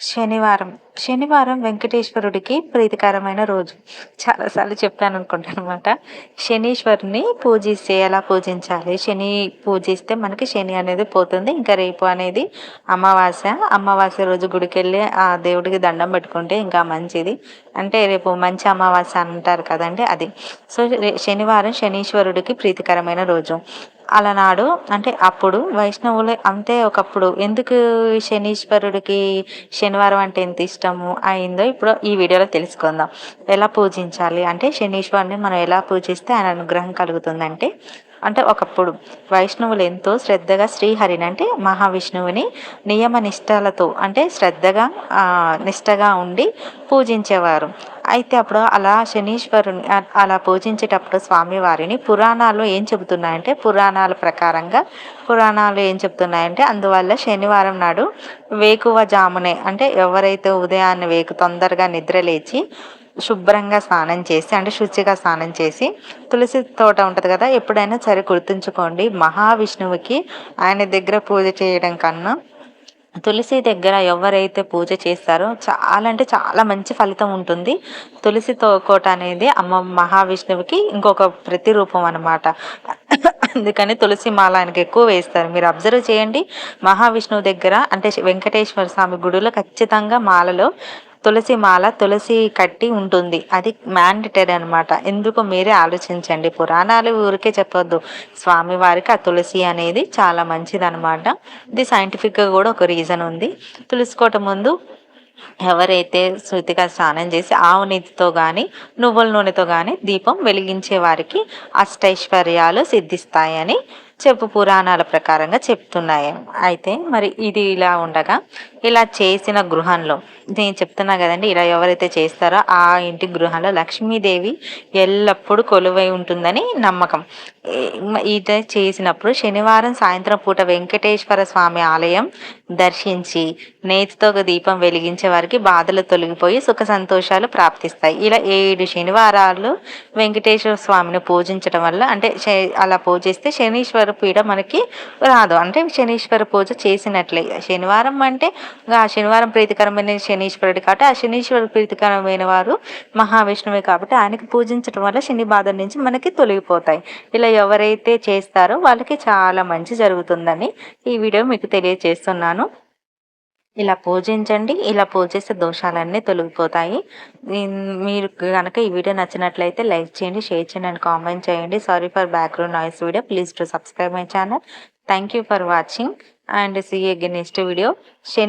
శనివారం. శనివారం వెంకటేశ్వరుడికి ప్రీతికరమైన రోజు. చాలా సార్లు చెప్పాననుకుంటాననమాట. శనీశ్వరుని పూజిస్తే ఎలా పూజించాలి? శని పూజిస్తే మనకి శని అనేది పోతుంది. ఇంకా రేపు అనేది అమావాస్య. అమావాస్య రోజు గుడికెళ్ళి ఆ దేవుడికి దండం పెట్టుకుంటే ఇంకా మంచిది. అంటే రేపు మంచి అమావాస్య అంటారు కదండీ! అది. సో, శనివారం శనీశ్వరుడికి ప్రీతికరమైన రోజు. అలనాడు అంటే అప్పుడు వైష్ణవులు అంటే ఒకప్పుడు ఎందుకు శనీశ్వరుడికి శనివారం అంటే ఎంత ఇష్టము అయిందో ఇప్పుడు ఈ వీడియోలో తెలుసుకుందాం. ఎలా పూజించాలి అంటే శనీశ్వరుని మనం ఎలా పూజిస్తే ఆయన అనుగ్రహం కలుగుతుందంటే అంటే ఒకప్పుడు వైష్ణవులు ఎంతో శ్రద్ధగా శ్రీహరిని అంటే మహావిష్ణువుని నియమ నిష్టలతో అంటే శ్రద్ధగా నిష్టగా ఉండి పూజించేవారు. అయితే అప్పుడు అలా శనీశ్వరుని అలా పూజించేటప్పుడు స్వామివారిని పురాణాలు ఏం చెబుతున్నాయంటే పురాణాలు ఏం చెప్తున్నాయంటే అందువల్ల శనివారం నాడు వేకువ జామునే అంటే ఎవరైతే ఉదయాన్నే తొందరగా నిద్ర లేచి శుభ్రంగా స్నానం చేసి అంటే శుచిగా స్నానం చేసి తులసి తోట ఉంటుంది కదా, ఎప్పుడైనా సరే గుర్తుంచుకోండి, మహావిష్ణువుకి ఆయన దగ్గర పూజ చేయడం కన్నా తులసి దగ్గర ఎవరైతే పూజ చేస్తారో చాలా అంటే చాలా మంచి ఫలితం ఉంటుంది. కోట అనేది అమ్మ మహావిష్ణువుకి ఇంకొక ప్రతిరూపం అన్నమాట. అందుకని తులసి మాల ఆయనకి ఎక్కువ వేస్తారు. మీరు అబ్జర్వ్ చేయండి, మహావిష్ణువు దగ్గర అంటే వెంకటేశ్వర స్వామి గుడిలో ఖచ్చితంగా మాలలో తులసి మాల తులసి కట్టి ఉంటుంది. అది మ్యాండేటరీ అనమాట. ఎందుకు మీరే ఆలోచించండి. పురాణాలు ఊరికే చెప్పొద్దు. స్వామివారికి ఆ తులసి అనేది చాలా మంచిది అనమాట. ఇది సైంటిఫిక్గా కూడా ఒక రీజన్ ఉంది. తులసి కోట ముందు ఎవరైతే శృతిగా స్నానం చేసి ఆవు నీతితో కానీ నువ్వుల నూనెతో కానీ దీపం వెలిగించే వారికి అష్టైశ్వర్యాలు సిద్ధిస్తాయని పురాణాల ప్రకారంగా చెప్తున్నాయి. అయితే మరి ఇది ఇలా ఉండగా ఇలా చేసిన గృహంలో నేను చెప్తున్నా కదండి, ఇలా ఎవరైతే చేస్తారో ఆ ఇంటి గృహంలో లక్ష్మీదేవి ఎల్లప్పుడూ కొలువై ఉంటుందని నమ్మకం. ఇది చేసినప్పుడు శనివారం సాయంత్రం పూట వెంకటేశ్వర స్వామి ఆలయం దర్శించి నేతితో ఒక దీపం వెలిగించే వారికి బాధలు తొలగిపోయి సుఖ సంతోషాలు ప్రాప్తిస్తాయి. ఇలా 7 శనివారాలు వెంకటేశ్వర స్వామిని పూజించడం వల్ల అంటే అలా పూజిస్తే శనీశ్వర పీడ మనకి రాదు. అంటే శనీశ్వర పూజ చేసినట్లే. శనివారం అంటే శనివారం ప్రీతికరమైన శనీశ్వరుడు కాబట్టి ఆ శనీశ్వరుడు ప్రీతికరమైన వారు మహావిష్ణువే కాబట్టి ఆయనకి పూజించడం వల్ల శని బాధల నుంచి మనకి తొలగిపోతాయి. ఇలా ఎవరైతే చేస్తారో వాళ్ళకి చాలా మంచి జరుగుతుందని ఈ వీడియో మీకు తెలియజేస్తున్నాను. ఇలా పూజించండి. ఇలా పూజిస్తే దోషాలన్నీ తొలగిపోతాయి. మీరు కనుక ఈ వీడియో నచ్చినట్లయితే లైక్ చేయండి, షేర్ చేయండి అండ్ కామెంట్ చేయండి. Sorry for background noise video. Please to subscribe my channel. Thank you for watching and see you again next video. Shani